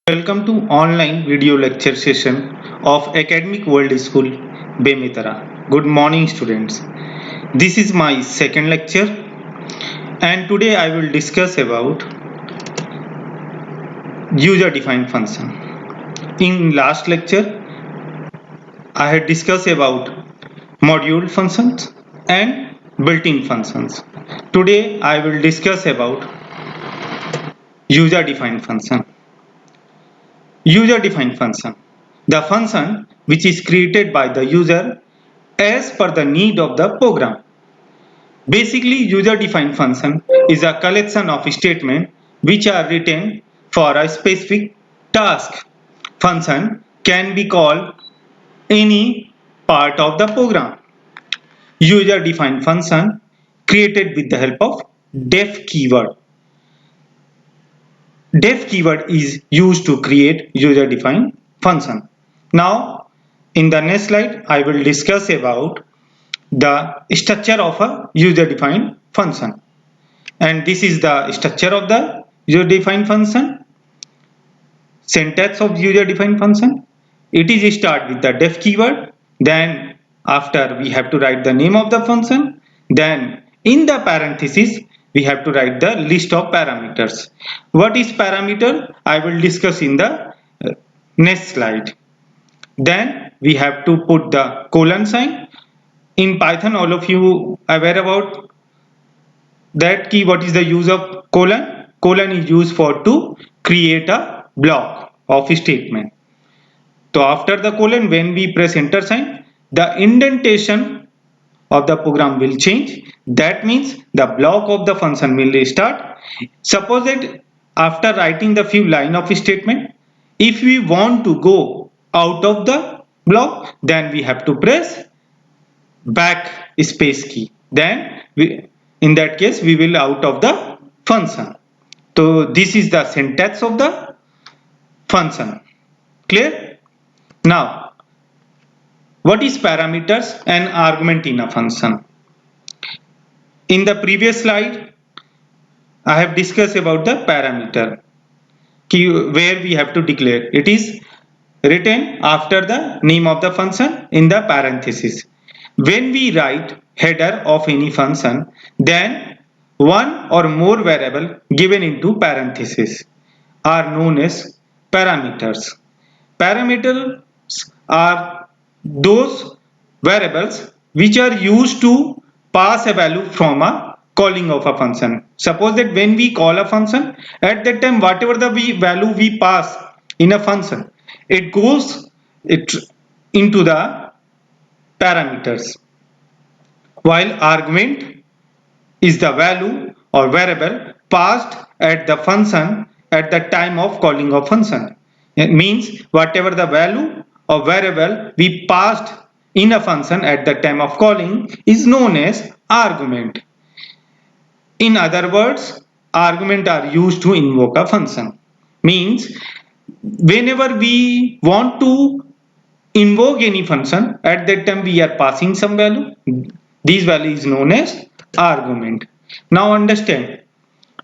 Welcome to online video lecture session of Academic World School, Bemetara. Good morning, students. This is my second lecture, and today I will discuss about user-defined function. In last lecture, I had discussed about module functions and built-in functions. Today I will discuss about user-defined function. User-defined function. The function which is created by the user as per the need of the program. Basically, user-defined function is a collection of statements which are written for a specific task. Function can be called any part of the program. User-defined function created with the help of def keyword. Def keyword is used to create user-defined function. Now, in the next slide, I will discuss about the structure of a user-defined function. And this is the structure of the user-defined function. Syntax of user-defined function. It is start with the def keyword. Then after we have to write the name of the function. Then in the parenthesis we have to write the list of parameters. What is parameter? I will discuss in the next slide. Then we have to put the colon sign. In Python, all of you aware about that key. What is the use of colon? Colon is used for to create a block of statement. So after the colon, when we press enter sign, the indentation of the program will change. That means the block of the function will start. Suppose that after writing the few line of statement, if we want to go out of the block, then we have to press back space key. Then in that case we will out of the function. So this is the syntax of the function. Clear? Now, what is parameters and argument in a function? In the previous slide, I have discussed about the parameter key where we have to declare. It is written after the name of the function in the parenthesis. When we write header of any function, then one or more variable given into parenthesis are known as parameters. Parameters are those variables which are used to pass a value from a calling of a function. Suppose that when we call a function, at that time whatever the value we pass in a function, it goes into the parameters, while argument is the value or variable passed at the function at the time of calling of function. It means whatever the value or variable we passed in a function at the time of calling is known as argument. In other words, argument are used to invoke a function. Means whenever we want to invoke any function, at that time we are passing some value. This value is known as argument. Now understand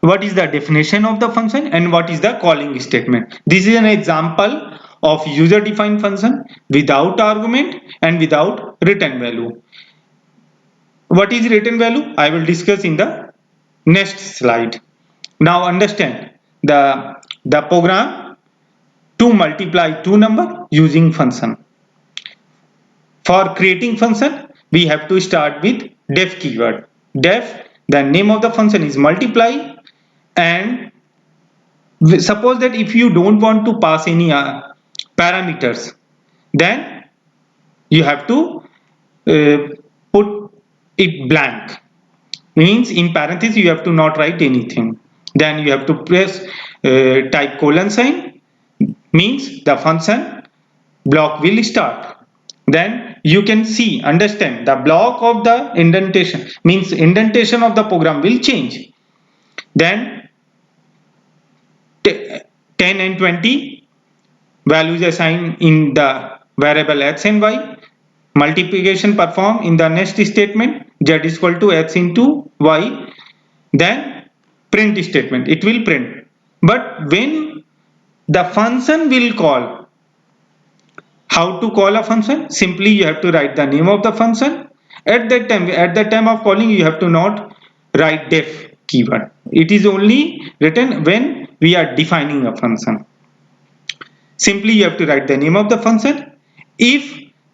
what is the definition of the function and what is the calling statement. This is an example of user defined function without argument and without return value. What is return value? I will discuss in the next slide. Now understand the program to multiply two number using function. For creating function, we have to start with def keyword. Def, the name of the function is multiply, and suppose that if you don't want to pass any parameters, then you have to put it blank. Means in parentheses you have to not write anything. Then you have to press type colon sign, means the function block will start. Then you can see, understand the block of the indentation, means indentation of the program will change. Then 10 and 20 values assigned in the variable x and y. Multiplication performed in the next statement, z is equal to x into y. Then print statement, it will print. But when the function will call. How to call a function? Simply you have to write the name of the function. At the time of calling, you have to not write def keyword. It is only written when we are defining a function. Simply you have to write the name of the function. If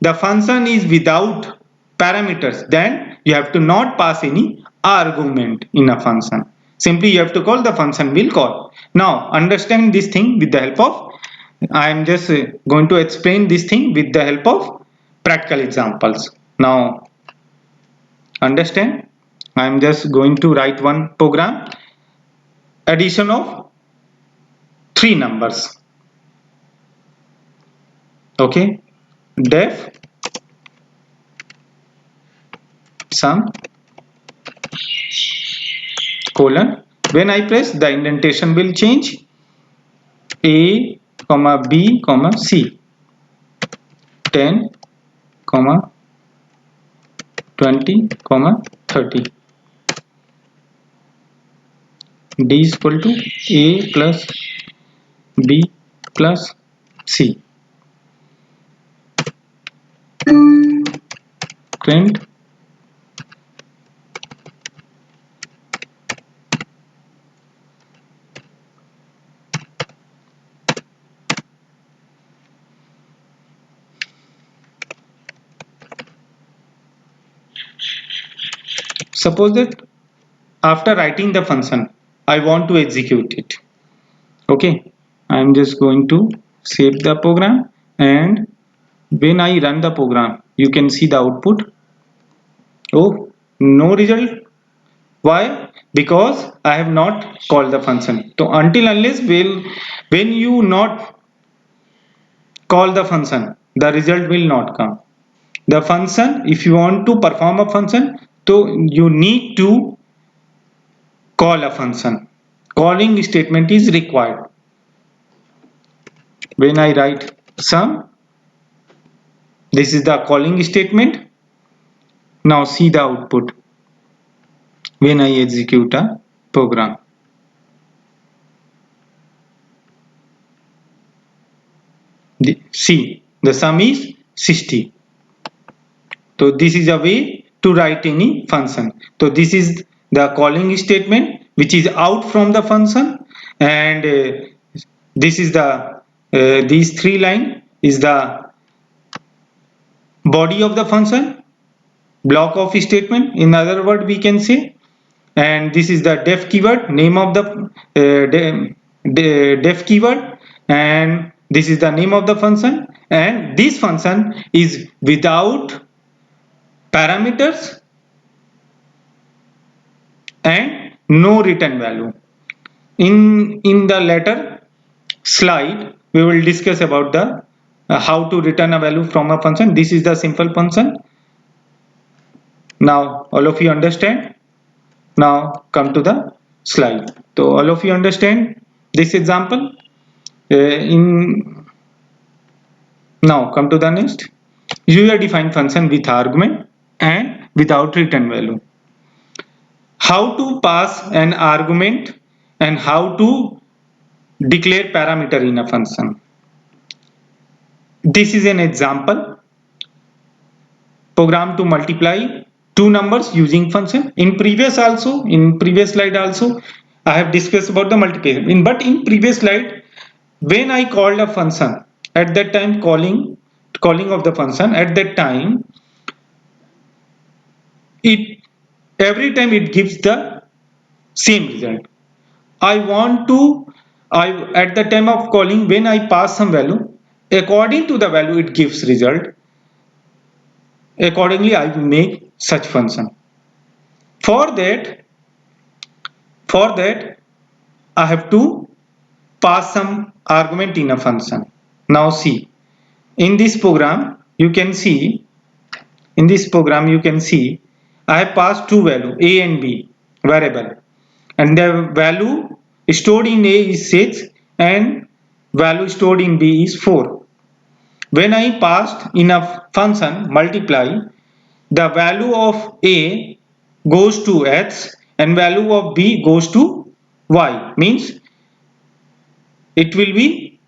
the function is without parameters, then you have to not pass any argument in a function. Simply you have to call, the function will call. Now understand this thing with the help of, I am just going to explain this thing with the help of practical examples. Now understand, I am just going to write one program, addition of three numbers. Okay, def sum colon. When I press, the indentation will change. A comma B comma C, 10 comma 20 comma 30. D is equal to A plus B plus C. Print suppose that after writing the function, I want to execute it. Okay, I am just going to save the program, and when I run the program, you can see the output. Oh, no result. Why? Because I have not called the function. So until unless when you not call the function, the result will not come. The function, if you want to perform a function, so you need to call a function. Calling statement is required. When I write sum, this is the calling statement. Now see the output when I execute a program. See, the sum is 60. So this is a way to write any function. So this is the calling statement which is out from the function, and this is the these three line is the body of the function, block of statement in other word we can say, and this is the def keyword, name of the def keyword, and this is the name of the function, and this function is without parameters and no return value. In the later slide we will discuss about the how to return a value from a function. This is the simple function. Now all of you understand. Now come to the slide. So all of you understand this example. Now come to the next. User defined function with argument and without return value. How to pass an argument and how to declare parameter in a function. This is an example. Program to multiply two numbers using function. In previous slide also I have discussed about the multiplication. But in previous slide, when I called a function, at that time calling of the function, at that time every time it gives the same result. At the time of calling, when I pass some value, according to the value it gives result. Accordingly I will make such function. For that I have to pass some argument in a function. Now see, in this program you can see I have passed two values, a and b variable, and the value stored in a is 6 and value stored in b is 4. When I passed in a function multiply, the value of a goes to x and value of b goes to y, means it will be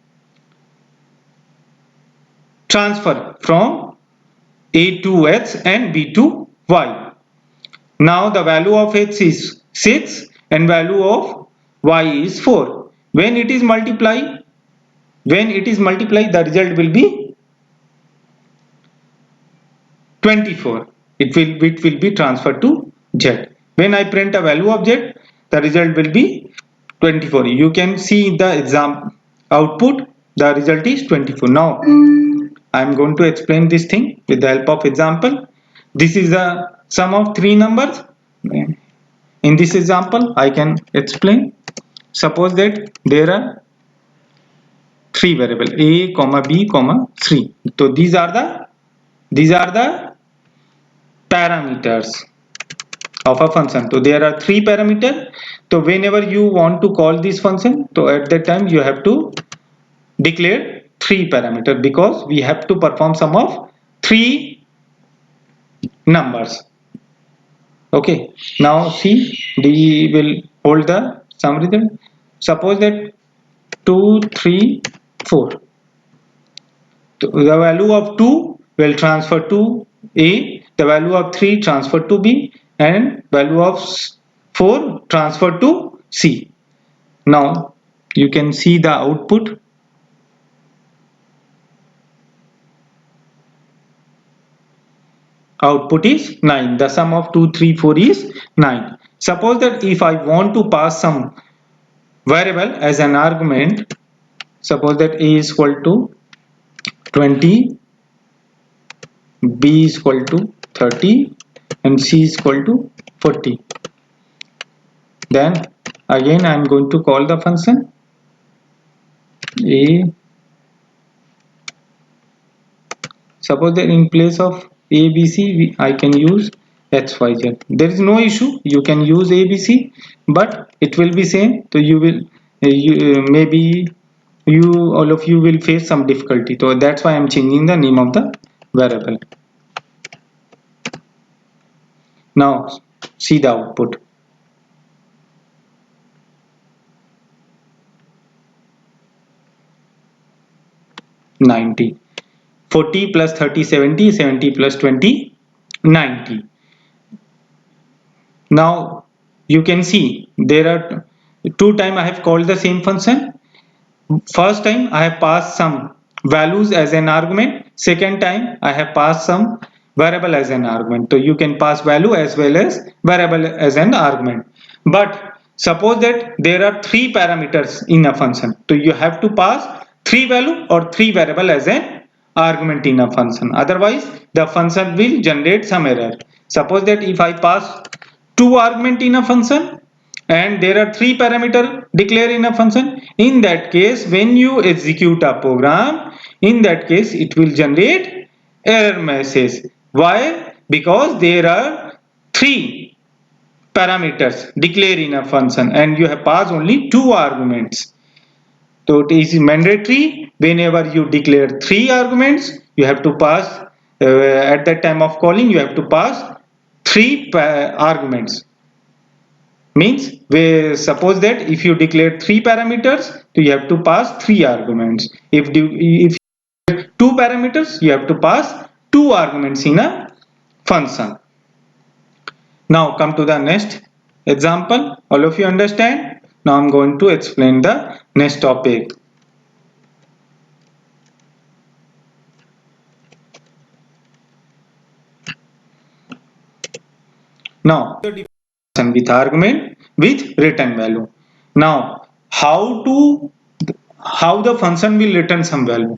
transfer from A to X and B to Y. Now the value of X is 6 and value of Y is 4. When it is multiplied, the result will be 24. It will be transferred to Z. When I print a value of Z, the result will be 24. You can see the exam output. The result is 24. Now I am going to explain this thing with the help of example. This is the sum of three numbers. In this example, I can explain. Suppose that there are three variables a, comma b, comma c. So these are the parameters of a function. So there are three parameters. So whenever you want to call this function, so at that time you have to declare three parameters, because we have to perform sum of three numbers. Okay, now see, we will hold the sum result. Suppose that 2, 3, 4. So the value of 2 will transfer to A, the value of 3 transfer to B, and value of 4 transfer to C. Now you can see the output. Output is 9. The sum of 2, 3, 4 is 9. Suppose that if I want to pass some variable as an argument, suppose that A is equal to 20, B is equal to 30, and C is equal to 40. Then again I am going to call the function A. Suppose that in place of ABC I can use XYZ. There is no issue, you can use ABC, but it will be same. So you will maybe all of you will face some difficulty. So that's why I am changing the name of the variable. Now see the output. $90. 40 plus 30, 70, 70 plus 20, 90. Now you can see there are two times I have called the same function. First time I have passed some values as an argument. Second time I have passed some variable as an argument. So you can pass value as well as variable as an argument. But suppose that there are three parameters in a function. So you have to pass three value or three variable as an argument in a function. Otherwise the function will generate some error. Suppose that if I pass two argument in a function and there are three parameter declared in a function, in that case when you execute a program, in that case it will generate error message. Why? Because there are three parameters declared in a function and you have passed only two arguments. So it is mandatory whenever you declare three arguments, you have to pass at that time of calling you have to pass three arguments. Means suppose that if you declare three parameters, so you have to pass three arguments. If two parameters, you have to pass two arguments in a function. Now come to the next example. All of you understand? Now I'm going to explain the next topic. Now with argument with return value. Now how the function will return some value.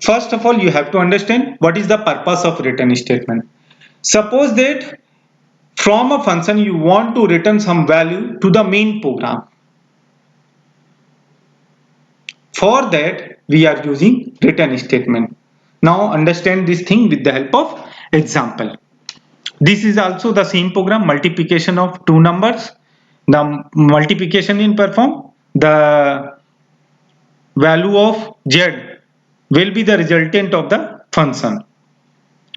First of all, you have to understand what is the purpose of return statement. Suppose that from a function you want to return some value to the main program. For that we are using return statement. Now understand this thing with the help of example. This is also the same program, multiplication of two numbers. The multiplication in perform, the value of z will be the resultant of the function.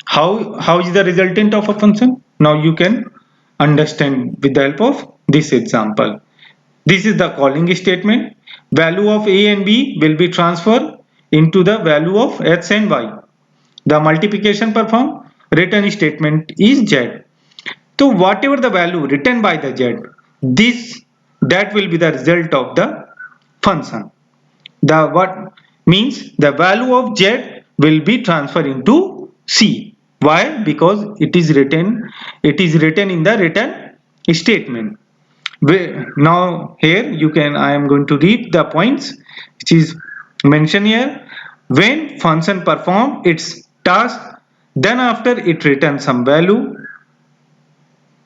How is the resultant of a function? Now you can understand with the help of this example. This is the calling statement. Value of a and b will be transferred into the value of x and y. The multiplication performed, return statement is z. So whatever the value written by the z, that will be the result of the function. The what means the value of z will be transferred into c. Why? Because it is written in the return statement. Now here I am going to read the points which is mentioned here. When function perform its task, then after it returns some value,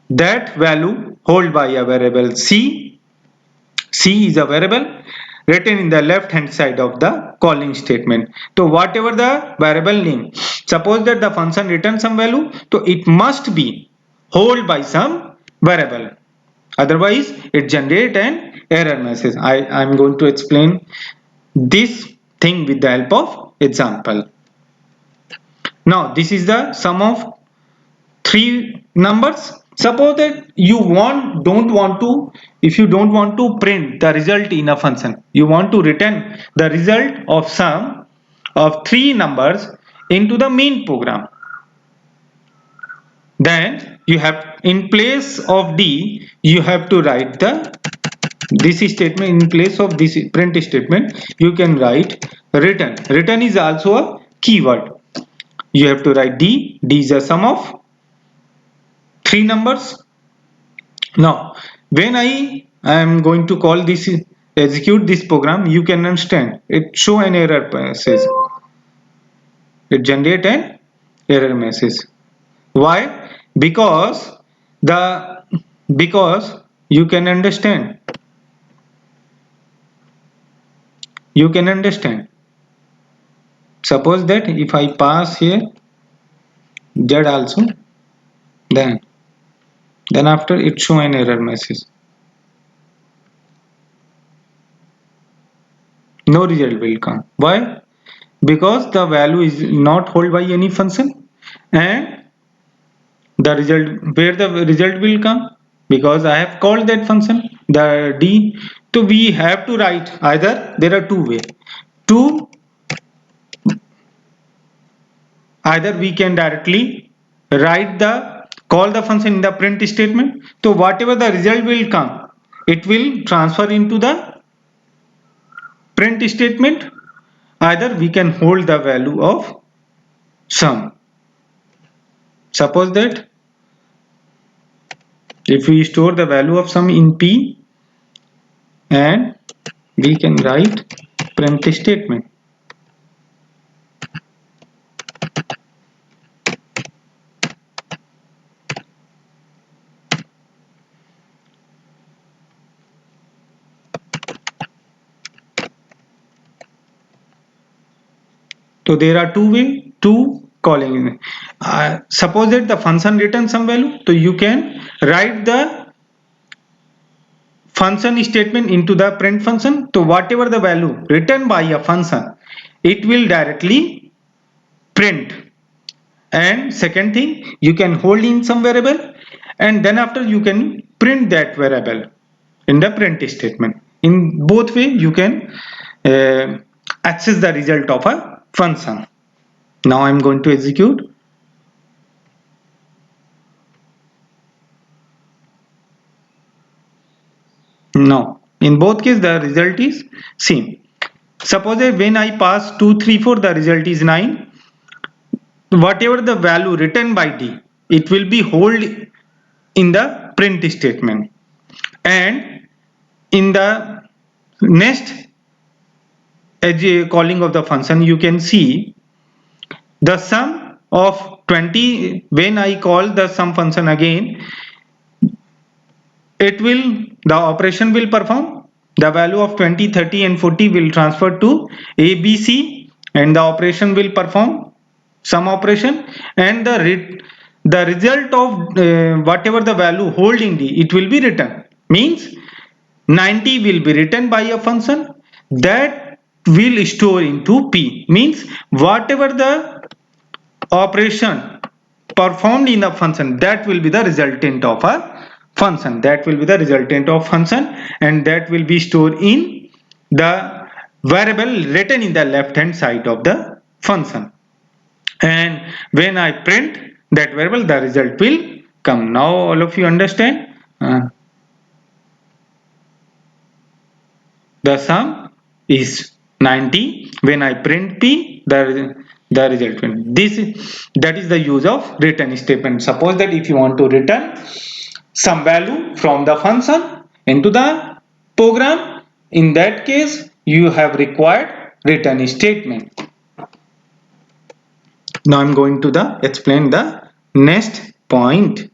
that value hold by a variable c. C is a variable written in the left hand side of the calling statement. So whatever the variable name, suppose that the function returns some value, so it must be hold by some variable. Otherwise, it generates an error message. I am going to explain this thing with the help of example. Now, this is the sum of three numbers. Suppose that if you don't want to print the result in a function, you want to return the result of sum of three numbers into the main program. Then you have, in place of D, you have to write this statement. In place of this print statement, you can write return. Return is also a keyword. You have to write D. D is a sum of three numbers. Now, when I am going to call this, execute this program, you can understand it show an error message. It generate an error message. Why? Because you can understand. Suppose that if I pass here z also, then after it show an error message. No result will come. Why? Because the value is not held by any function, and the result, where the result will come, because I have called that function the D. So we have to write either, there are two ways. Either we can directly call the function in the print statement. So whatever the result will come, it will transfer into the print statement. Either we can hold the value of sum. Suppose that if we store the value of sum in P, and we can write print statement. So there are two ways to calling. Suppose that the function returns some value, so you can write the function statement into the print function. So whatever the value written by a function, it will directly print. And second thing, you can hold in some variable, and then after you can print that variable in the print statement. In both way you can access the result of a function. Now I am going to execute. Now in both cases the result is same. Suppose when I pass 2, 3, 4, the result is 9. Whatever the value written by D, it will be hold in the print statement, and in the next calling of the function, you can see the sum of 20. When I call the sum function again, the operation will perform. The value of 20, 30 and 40 will transfer to A, B, C, and the operation will perform some operation, and the result of whatever the value holding D, it will be written. Means 90 will be written by a function that will store into P. Means whatever the operation performed in a function, that will be the resultant of a function. And that will be stored in the variable written in the left hand side of the function, and when I print that variable, the result will come. Now all of you understand. The sum is 90. When I print p, the result will that is the use of return statement. Suppose that if you want to return some value from the function into the program, in that case you have required return statement. Now I'm going to explain the next point.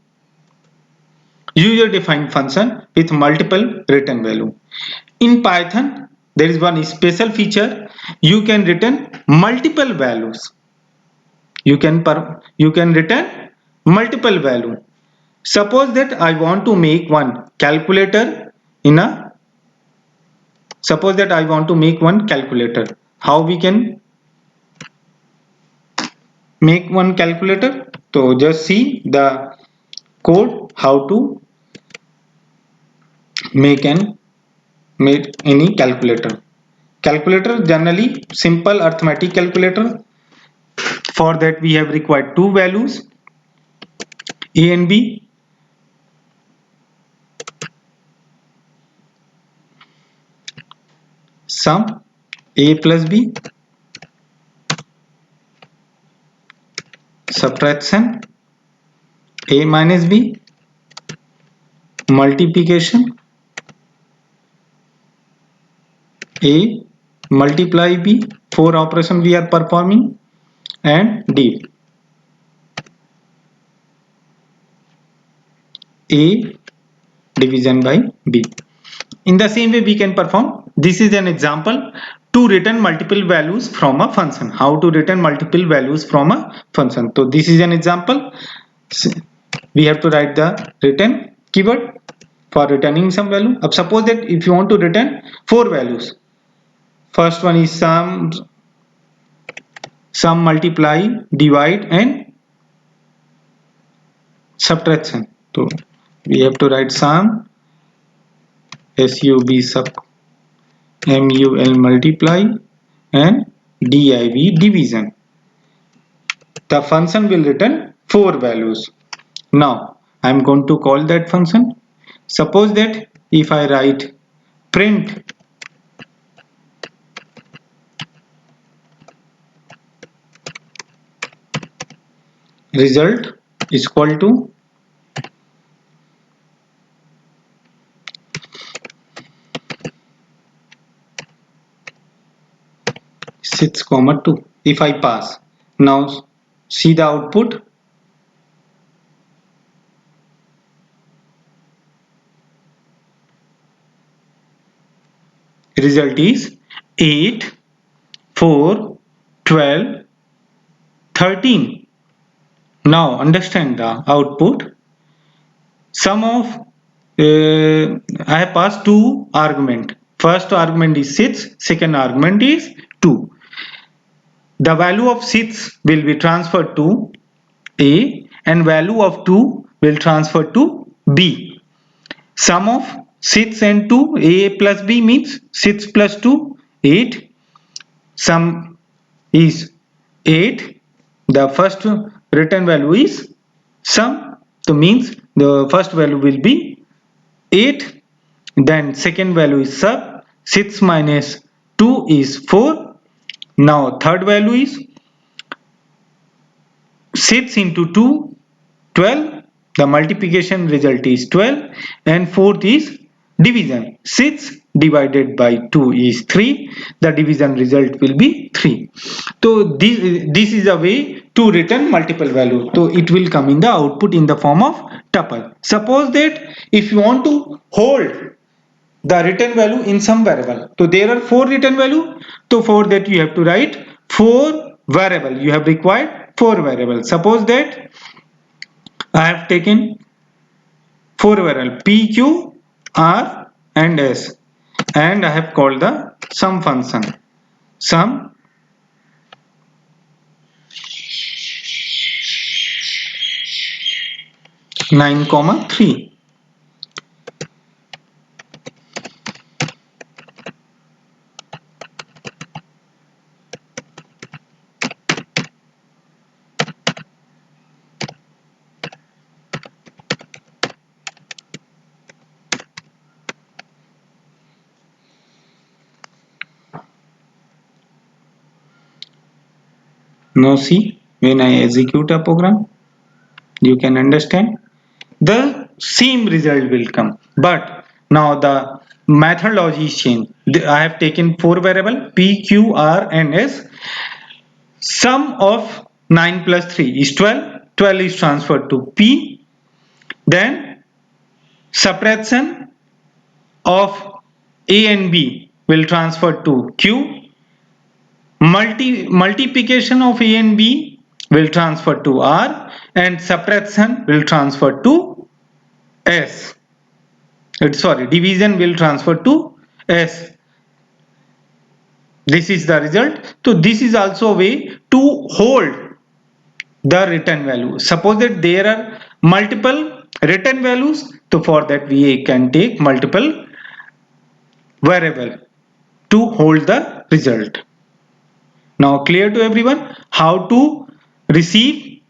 User defined function with multiple return value. In Python, there is one special feature. You can return multiple values. You can return multiple value. Suppose that I want to make one calculator in a. Suppose that I want to make one calculator. How we can make one calculator? So just see the code how to make any calculator. Calculator generally simple arithmetic calculator. For that we have required two values, a and b. Sum a plus b, subtraction a minus b, multiplication a multiply b, 4 operation we are performing, and d. A division by b. In the same way we can perform. This is an example to return multiple values from a function. How to return multiple values from a function. So this is an example. We have to write the return keyword for returning some value. Suppose that if you want to return 4 values. First one is sum, multiply, divide, and subtraction. So we have to write sum, sub, mul multiply, and div division. The function will return 4 values. Now I am going to call that function. Suppose that if I write print result is equal to 6, 2. If I pass, now see the output. Result is 8, 4, 12, 13. Now understand the output. Sum of I have passed two argument. First argument is 6, second argument is 2. The value of 6 will be transferred to A and value of 2 will transfer to B. Sum of 6 and 2, A plus B means 6 plus 2, 8. Sum is 8. The first written value is sum. So means the first value will be 8. Then second value is sub. 6 minus 2 is 4. Now third value is 6 into 2, 12. The multiplication result is 12. And fourth is division. 6 divided by 2 is 3. The division result will be 3. So this is a way to return multiple values. So it will come in the output in the form of tuple. Suppose that if you want to hold the return value in some variable. So there are 4 return value. So for that you have to write 4 variable. You have required 4 variables. Suppose that I have taken 4 variable p, q, r, and s, and I have called the sum function. Sum nine comma 3. Now see, when I execute a program, you can understand the same result will come, but now the methodology is changed. I have taken four variable p, q, r and s. Sum of 9 plus 3 is 12. 12 is transferred to p. Then subtraction of a and b will transfer to q. Multiplication of a and b will transfer to r, and subtraction will transfer to s. Division will transfer to s. This is the result. So this is also a way to hold the return value. Suppose that there are multiple return values, so for that we can take multiple variable to hold the result. Now clear to everyone how to receive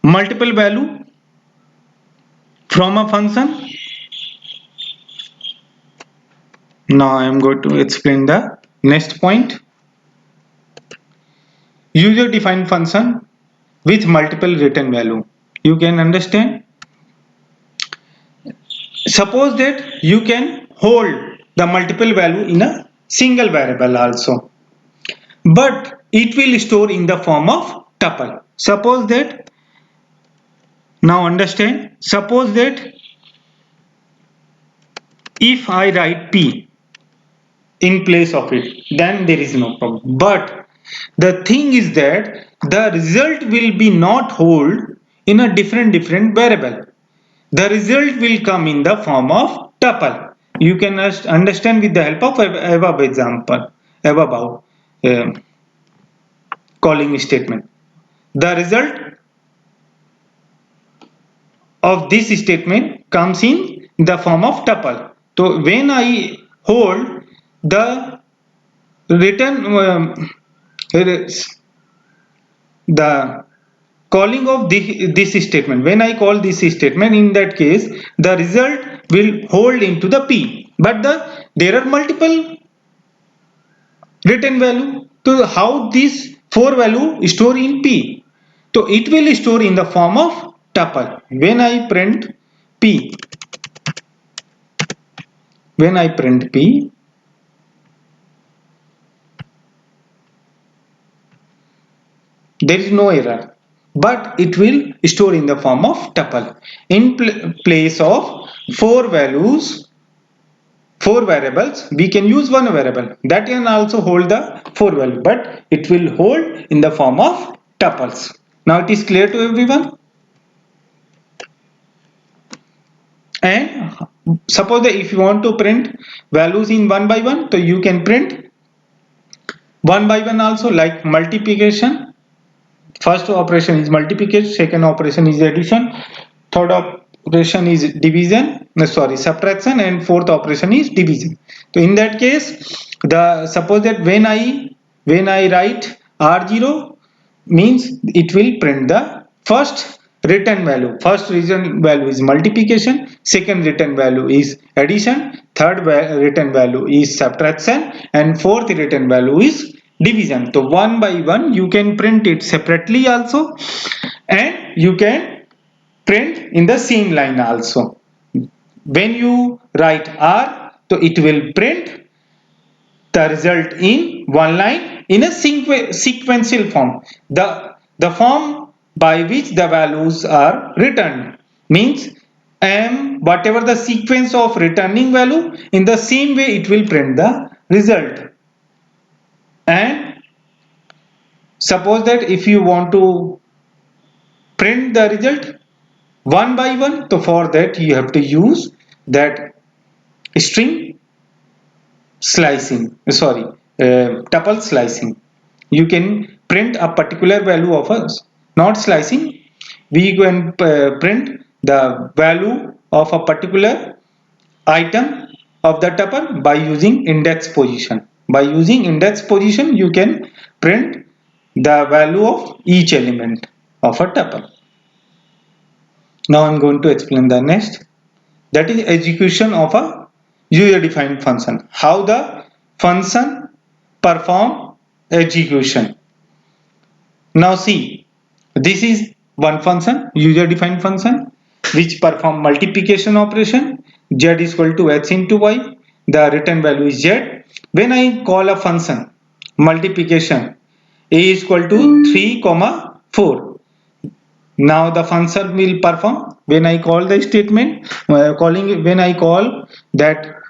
multiple value from a function? Now I am going to explain the next point. User defined function with multiple return value. You can understand. Suppose that you can hold the multiple value in a single variable also, but it will store in the form of tuple. Suppose that, now understand, suppose that if I write p in place of it, then there is no problem. But the thing is that the result will be not hold in a different variable. The result will come in the form of tuple. You can understand with the help of above example, above calling statement. The result of this statement comes in the form of tuple. So when I hold the return the calling of this statement, when I call this statement, in that case the result will hold into the p, but there are multiple return value. So how this 4 value store in p? So it will store in the form of tuple. When I print p, there is no error, but it will store in the form of tuple. In place of 4 values, 4 variables, we can use one variable that can also hold the 4 value, but it will hold in the form of tuples. Now it is clear to everyone. And suppose that if you want to print values in one by one, so you can print one by one also, like multiplication. First operation is multiplication, second operation is addition, third operation is division, subtraction, and fourth operation is division. So in that case, suppose that when I write r0, means it will print the first return value. First return value is multiplication, second return value is addition, third return value is subtraction, and fourth return value is division. So one by one you can print it separately also, and you can print in the same line also. When you write r, so it will print the result in one line in a sequential form. The form by which the values are returned means whatever the sequence of returning value, in the same way it will print the result. And suppose that if you want to print the result one by one, so for that you have to use that string slicing, tuple slicing. You can print a particular value of us, not slicing. We can print the value of a particular item of the tuple by using index position. By using index position, you can print the value of each element of a tuple. Now I am going to explain the next, that is execution of a user defined function. How the function perform execution. Now see, this is one function, user defined function, which perform multiplication operation. Z is equal to X into Y. The return value is Z. When I call a function multiplication, A is equal to 3, 4. Now the function will perform when I call the statement, when I call that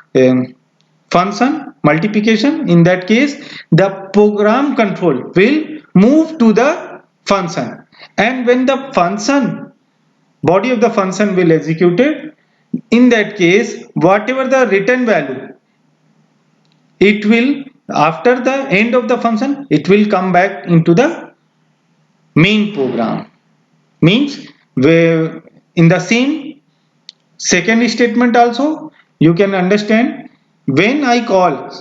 function multiplication. In that case, the program control will move to the function, and when the function body of the function will executed, in that case whatever the return value, it will, after the end of the function, it will come back into the main program. Means where in the same second statement also you can understand, when I call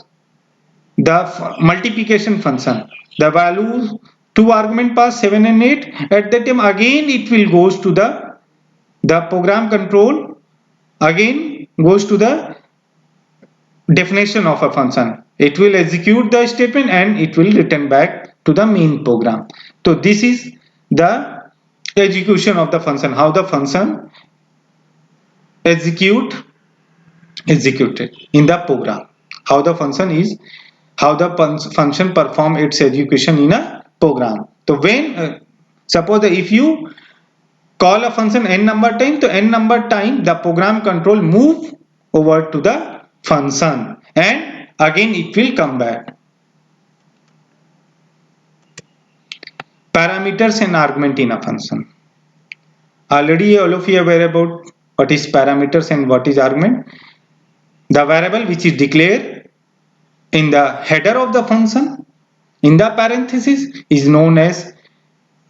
the multiplication function, the values, two argument pass 7 and 8, at that time again it will goes to the program control, again goes to the definition of a function. It will execute the statement and it will return back to the main program. So this is the execution of the function, how the function executed in the program, how the function perform its execution in a program. So when suppose that if you call a function n number time, to n number time the program control move over to the function and again it will come back. Parameters and argument in a function. Already all of you are aware about what is parameters and what is argument. The variable which is declared in the header of the function in the parenthesis is known as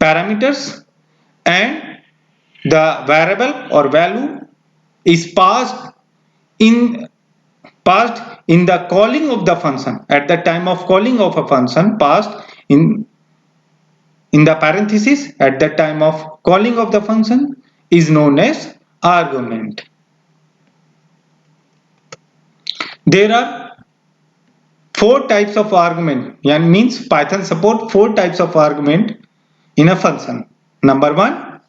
parameters, and the variable or value is passed in the calling of the function. At the time of calling of a function, passed in the parenthesis at the time of calling of the function is known as argument. There are four types of argument, means Python support four types of argument in a function. Number one,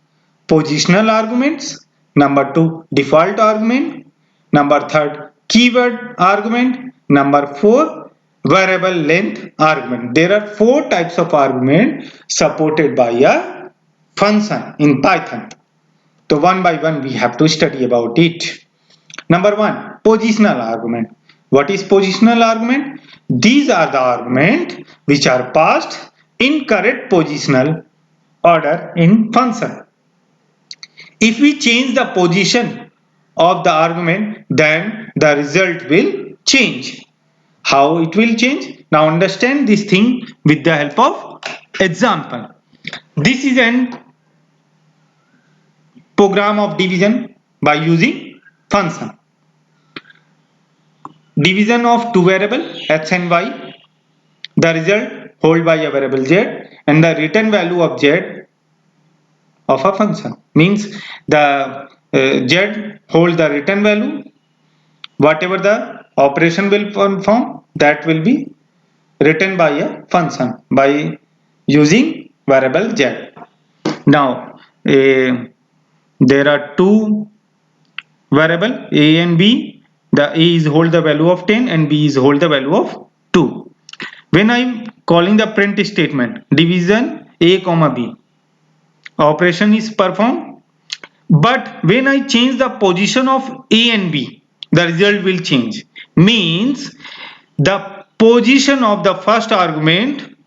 positional arguments. Number two, default argument. Number third, keyword argument. Number four, variable length argument. There are four types of argument supported by a function in Python. So one by one we have to study about it. Number one, positional argument. What is positional argument? These are the arguments which are passed in correct positional order in function. If we change the position of the argument, then the result will change. How it will change? Now understand this thing with the help of example. This is an program of division by using function. Division of two variables x and y. The result hold by a variable z, and the return value of z of a function. Means the z hold the return value. Whatever the operation will perform, that will be written by a function by using variable z. Now there are two variable a and b. The a is hold the value of 10 and b is hold the value of 2. When I am calling the print statement division a comma b, operation is performed, but when I change the position of a and b, the result will change. Means the position of the first argument,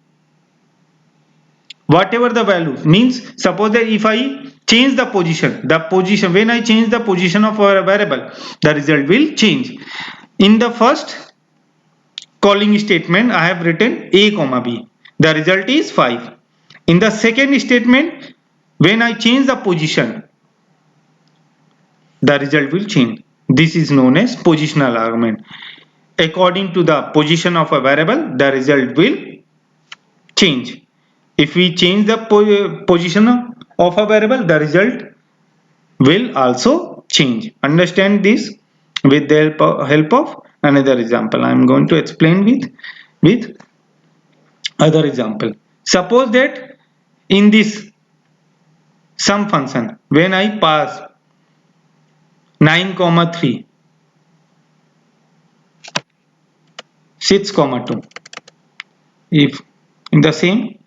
whatever the value, means suppose that if I change the position when I change the position of a variable, the result will change. In the first calling statement I have written a comma b, the result is 5. In the second statement, when I change the position, the result will change. This is known as positional argument. According to the position of a variable, the result will change. If we change the position of a variable, the result will also change. Understand this with the help of another example. I am going to explain with other example. Suppose that in this sum function, when I pass 9, 3, 6, 2, if in the same,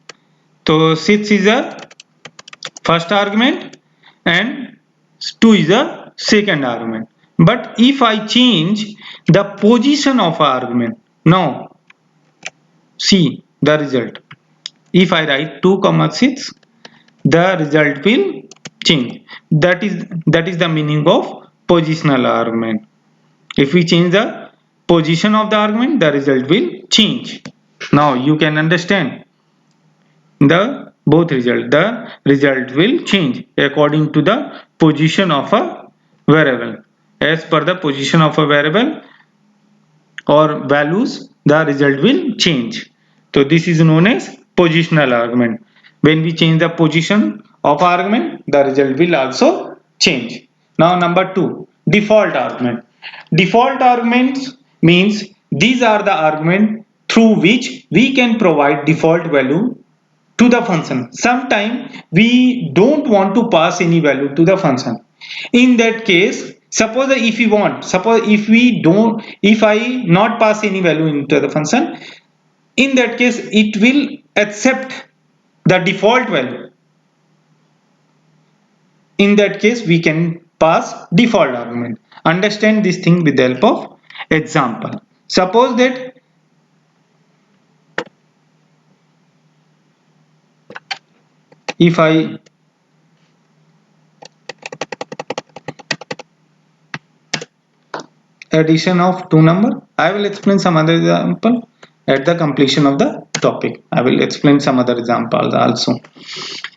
so 6 is a first argument and 2 is a second argument. But if I change the position of argument, now see the result. If I write 2, 6, the result will change. That is the meaning of positional argument. If we change the position of the argument, the result will change. Now you can understand the both result. The result will change according to the position of a variable. As per the position of a variable or values, the result will change. So this is known as positional argument. When we change the position of argument, the result will also change. Now number 2, default argument. Default arguments means these are the arguments through which we can provide default value to the function. Sometimes we don't want to pass any value to the function. In that case, suppose if I not pass any value into the function, in that case it will accept the default value. In that case we can pass default argument. Understand this thing with the help of example. Suppose that if I addition of two number, I will explain some other example at the completion of the topic. I will explain some other examples also.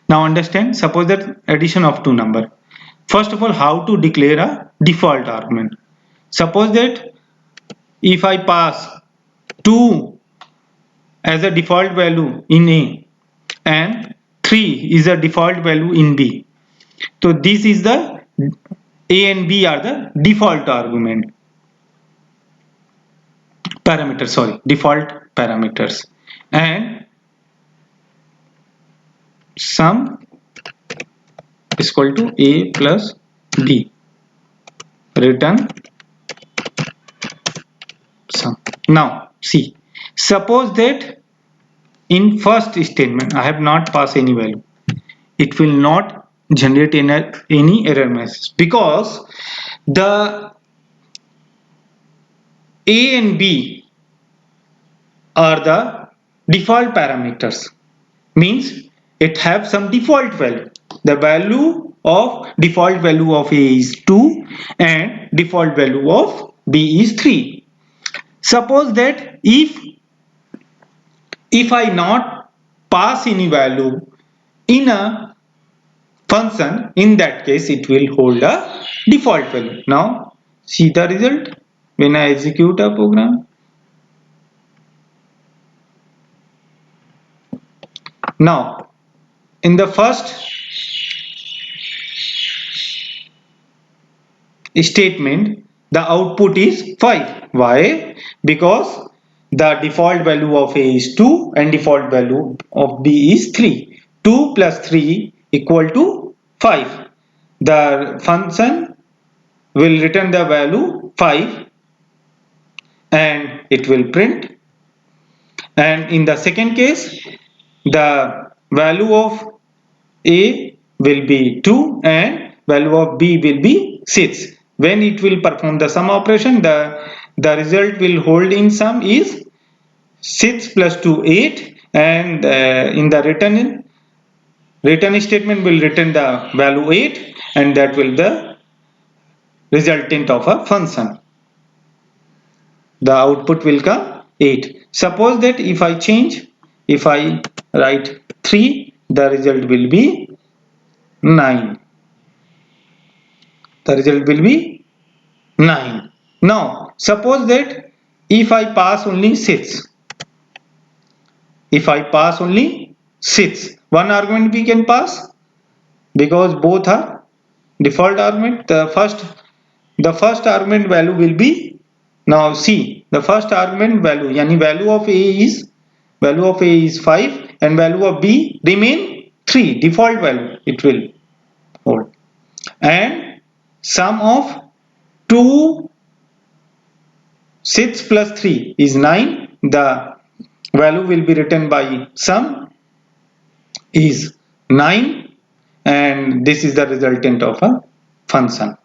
Now understand, suppose that addition of two number. First of all, how to declare a default argument. Suppose that if I pass 2 as a default value in A and 3 is a default value in B. So this is the A and B are the default argument. Default parameters, and sum is equal to A plus B, return sum. Now see, suppose that in first statement I have not passed any value, it will not generate any error message, because the A and B are the default parameters, means it have some default value. The default value of A is 2 and default value of B is 3. Suppose that if I not pass any value in a function, in that case it will hold a default value. Now see the result when I execute a program. Now in the first statement the output is 5. Why? Because the default value of A is 2 and default value of B is 3. 2 plus 3 equal to 5. The function will return the value 5 and it will print. And in the second case, the value of A will be 2 and value of B will be 6. When it will perform the sum operation, the result will hold in sum is 6 plus 2 8, and in the return statement will return the value 8, and that will the resultant of a function. The output will come 8. Suppose that if I write 3, the result will be 9. The result will be 9. Now suppose that if I pass only 6, one argument we can pass, because both are default argument. The first argument value will be, now see, the first argument value, yani value of A is 5 and value of B remain 3 default value it will hold, and sum of 2 6 plus 3 is 9. The value will be written by sum is 9, and this is the resultant of a function.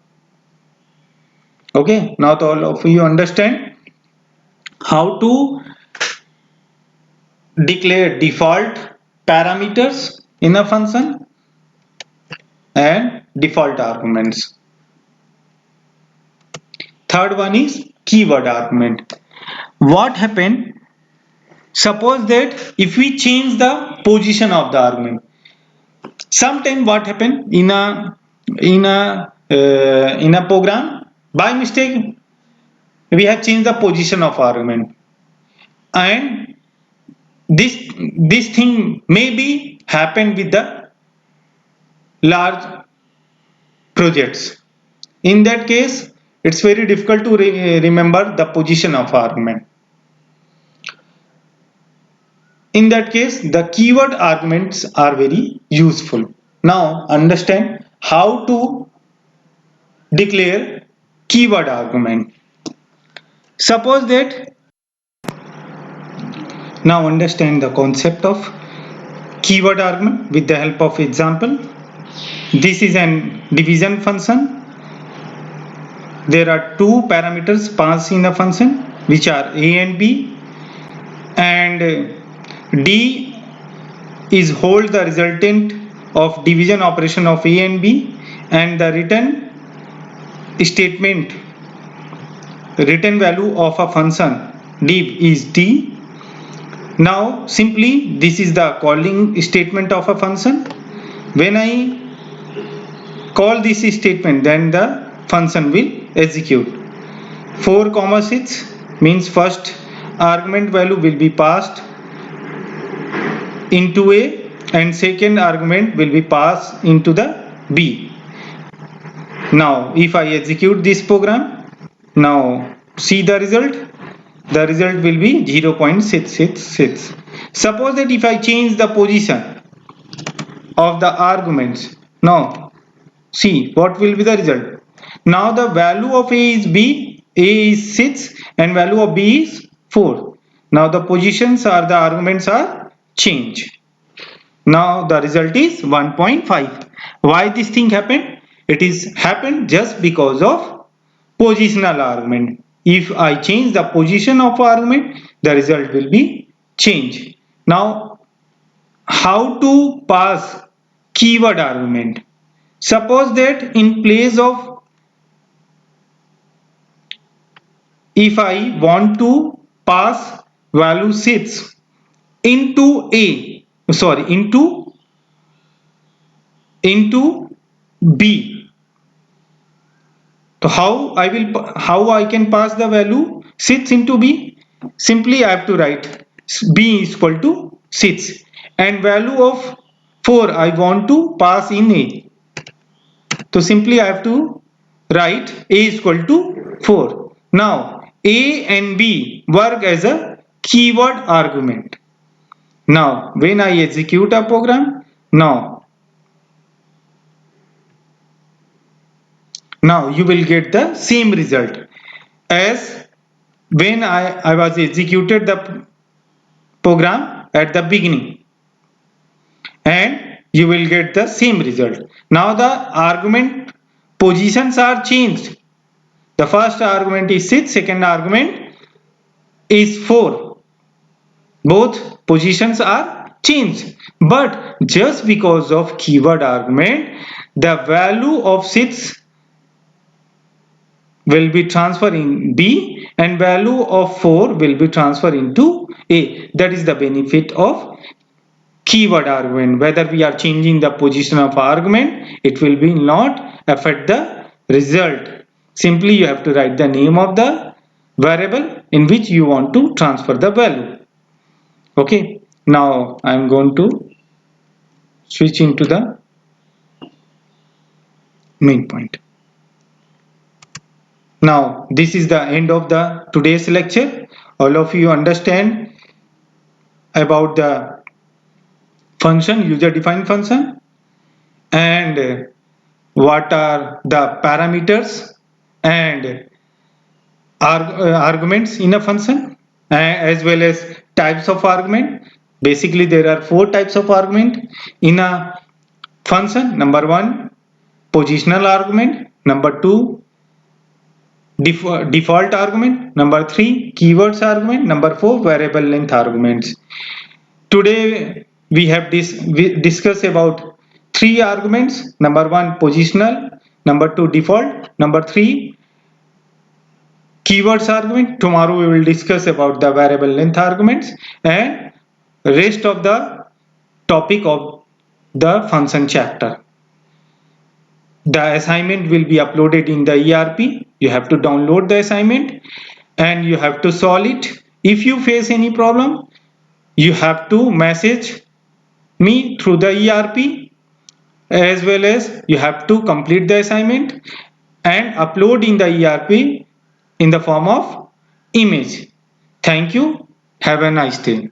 Okay, now all of you understand how to declare default parameters in a function and default arguments. Third one is keyword argument. What happened? Suppose that if we change the position of the argument, sometime what happened in a program, by mistake we have changed the position of argument, and this thing maybe happen with the large projects. In that case, it's very difficult to remember the position of argument. In that case, the keyword arguments are very useful. Now understand how to declare keyword argument. Suppose that, now understand the concept of keyword argument with the help of example. This is an division function. There are two parameters passed in a function, which are a and b, and d is hold the resultant of division operation of a and b, and the return statement, return value of a function div is d. Now simply this is the calling statement of a function. When I call this statement, then the function will execute. 4,6 means first argument value will be passed into a, and second argument will be passed into the b. Now if I execute this program, now see the result will be 0.666. Suppose that if I change the position of the arguments, now see what will be the result. Now the value of a is b, a is 6 and value of b is 4. Now the positions or the arguments are changed. Now the result is 1.5. Why this thing happened? It is happened just because of positional argument. If I change the position of argument, the result will be changed. Now how to pass keyword argument? Suppose that in place of, if I want to pass value 6 into a, sorry, into b, so how I can pass the value 6 into b? Simply I have to write b is equal to 6, and value of 4 I want to pass in a, so simply I have to write a is equal to 4. Now a and b work as a keyword argument. Now when I execute a program, now you will get the same result as when I was executed the program at the beginning, and you will get the same result. Now the argument positions are changed. The first argument is 6, second argument is 4. Both positions are changed, but just because of keyword argument, the value of 6 will be transferred in B and value of 4 will be transferred into A. That is the benefit of keyword argument. Whether we are changing the position of argument, it will be not affect the result. Simply you have to write the name of the variable in which you want to transfer the value. Okay, now I am going to switch into the main point. Now this is the end of the today's lecture. All of you understand about the function, user defined function, and what are the parameters and arguments in a function, as well as types of argument. Basically there are 4 types of argument in a function. Number 1, positional argument. Number 2, default argument. Number 3, keywords argument. Number 4, variable length arguments. Today we have discussed about 3 arguments. Number 1, positional. Number 2, default. Number 3, keywords argument. Tomorrow we will discuss about the variable length arguments and rest of the topic of the function chapter. The assignment will be uploaded in the ERP. You have to download the assignment and you have to solve it. If you face any problem, you have to message me through the ERP, as well as you have to complete the assignment and upload in the ERP in the form of image. Thank you. Have a nice day.